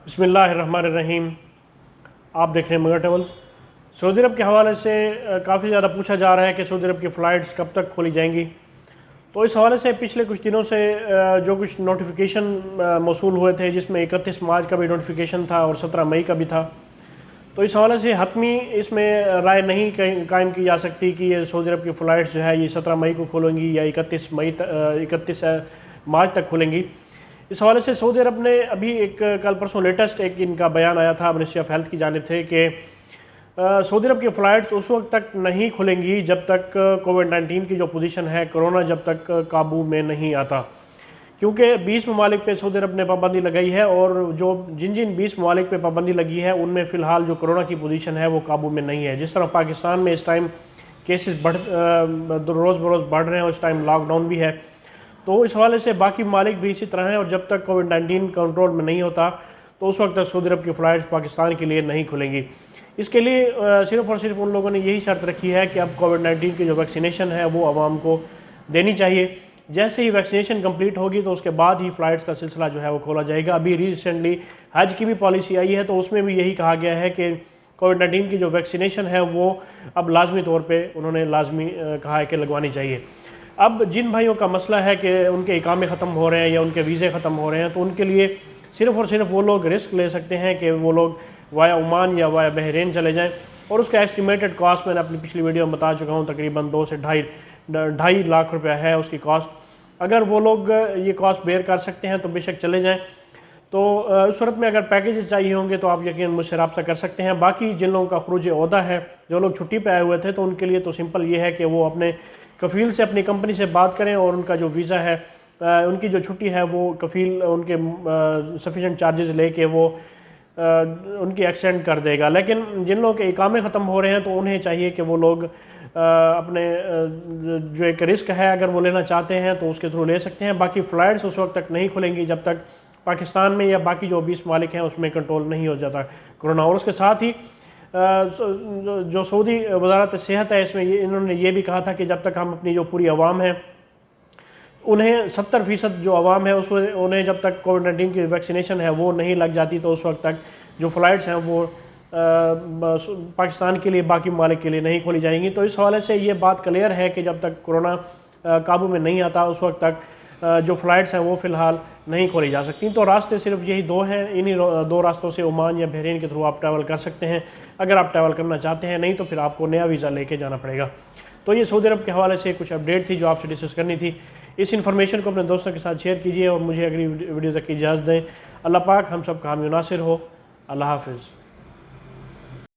بسم اللہ الرحمن الرحیم۔ آپ دیکھ رہے ہیں مگر ٹریولز۔ سعودی عرب کے حوالے سے کافی زیادہ پوچھا جا رہا ہے کہ سعودی عرب کی فلائٹس کب تک کھولی جائیں گی۔ تو اس حوالے سے پچھلے کچھ دنوں سے جو کچھ نوٹیفیکیشن موصول ہوئے تھے، جس میں 31 مارچ کا بھی نوٹیفیکیشن تھا اور 17 مئی کا بھی تھا، تو اس حوالے سے حتمی اس میں رائے نہیں قائم کی جا سکتی کہ یہ سعودی عرب کی فلائٹس جو ہے یہ 17 مئی کو کھولیں گی یا 31 مارچ تک کھولیں گی۔ اس حوالے سے سعودی عرب نے ابھی ایک کل پرسوں لیٹسٹ ایک ان کا بیان آیا تھا منسٹری آف ہیلتھ کی جانب سے کہ سعودی عرب کی فلائٹس اس وقت تک نہیں کھلیں گی جب تک کووڈ-19 کی جو پوزیشن ہے، کرونا جب تک قابو میں نہیں آتا، کیونکہ 20 ممالک پہ سعودی عرب نے پابندی لگائی ہے، اور جن 20 ممالک پہ پابندی لگی ہے ان میں فی الحال جو کرونا کی پوزیشن ہے وہ قابو میں نہیں ہے۔ جس طرح پاکستان میں اس ٹائم کیسز روز بروز بڑھ رہے ہیں، اور اس ٹائم لاک ڈاؤن بھی ہے، تو اس حوالے سے باقی ممالک بھی اسی طرح ہیں، اور جب تک کووڈ-19 کنٹرول میں نہیں ہوتا تو اس وقت تک سعودی عرب کی فلائٹس پاکستان کے لیے نہیں کھلیں گی۔ اس کے لیے صرف اور صرف ان لوگوں نے یہی شرط رکھی ہے کہ اب کووڈ-19 کی جو ویکسینیشن ہے وہ عوام کو دینی چاہیے۔ جیسے ہی ویکسینیشن کمپلیٹ ہوگی تو اس کے بعد ہی فلائٹس کا سلسلہ جو ہے وہ کھولا جائے گا۔ ابھی ریسنٹلی حج کی بھی پالیسی آئی ہے، تو اس میں بھی یہی کہا گیا ہے کہ کووڈ-19 کی جو ویکسینیشن ہے وہ اب لازمی طور پہ انہوں نے لازمی کہا ہے کہ لگوانی چاہیے۔ اب جن بھائیوں کا مسئلہ ہے کہ ان کے اقامے ختم ہو رہے ہیں یا ان کے ویزے ختم ہو رہے ہیں، تو ان کے لیے صرف اور صرف وہ لوگ رسک لے سکتے ہیں کہ وہ لوگ وایا عمان یا وایا بحرین چلے جائیں، اور اس کا ایسٹیمیٹڈ کاسٹ میں نے اپنی پچھلی ویڈیو میں بتا چکا ہوں، تقریباً 2 سے ڈھائی لاکھ روپیہ ہے اس کی کاسٹ۔ اگر وہ لوگ یہ کاسٹ بیئر کر سکتے ہیں تو بے شک چلے جائیں۔ تو اس صورت میں اگر پیکیجز چاہیے ہوں گے تو آپ یقیناً مجھ سے رابطہ کر سکتے ہیں۔ باقی جن لوگوں کا خروج عہدہ ہے، جو لوگ چھٹی پہ آئے ہوئے تھے، تو ان کے لیے تو سمپل یہ ہے کہ وہ اپنے کفیل سے اپنی کمپنی سے بات کریں، اور ان کا جو ویزا ہے، ان کی جو چھٹی ہے، وہ کفیل ان کے سفیشینٹ چارجز لے کے وہ ان کی ایکسٹینڈ کر دے گا۔ لیکن جن لوگوں کے اقامے ختم ہو رہے ہیں تو انہیں چاہیے کہ وہ لوگ اپنے جو ایک رسک ہے اگر وہ لینا چاہتے ہیں تو اس کے تھرو لے سکتے ہیں۔ باقی فلائٹس اس وقت تک نہیں کھلیں گی جب تک پاکستان میں یا باقی جو 20 ممالک ہیں اس میں کنٹرول نہیں ہو جاتا کرونا۔ اور اس کے ساتھ ہی جو سعودی وزارت صحت ہے، اس میں انہوں نے یہ بھی کہا تھا کہ جب تک ہم اپنی جو پوری عوام ہے، انہیں 70% جو عوام ہے انہیں جب تک کووڈ-19 کی ویکسینیشن ہے وہ نہیں لگ جاتی، تو اس وقت تک جو فلائٹس ہیں وہ پاکستان کے لیے باقی ممالک کے لیے نہیں کھولی جائیں گی۔ تو اس حوالے سے یہ بات کلیئر ہے کہ جب تک کرونا قابو میں نہیں آتا اس وقت تک جو فلائٹس ہیں وہ فی الحال نہیں کھولی جا سکتی۔ تو راستے صرف یہی 2 ہیں، انہی 2 راستوں سے عمان یا بحرین کے تھرو آپ ٹریول کر سکتے ہیں اگر آپ ٹریول کرنا چاہتے ہیں، نہیں تو پھر آپ کو نیا ویزا لے کے جانا پڑے گا۔ تو یہ سعودی عرب کے حوالے سے کچھ اپڈیٹ تھی جو آپ سے ڈسکس کرنی تھی۔ اس انفارمیشن کو اپنے دوستوں کے ساتھ شیئر کیجیے اور مجھے اگلی ویڈیو تک کی اجازت دیں۔ اللہ پاک ہم سب کا حامی و ناصر ہو۔ اللہ حافظ۔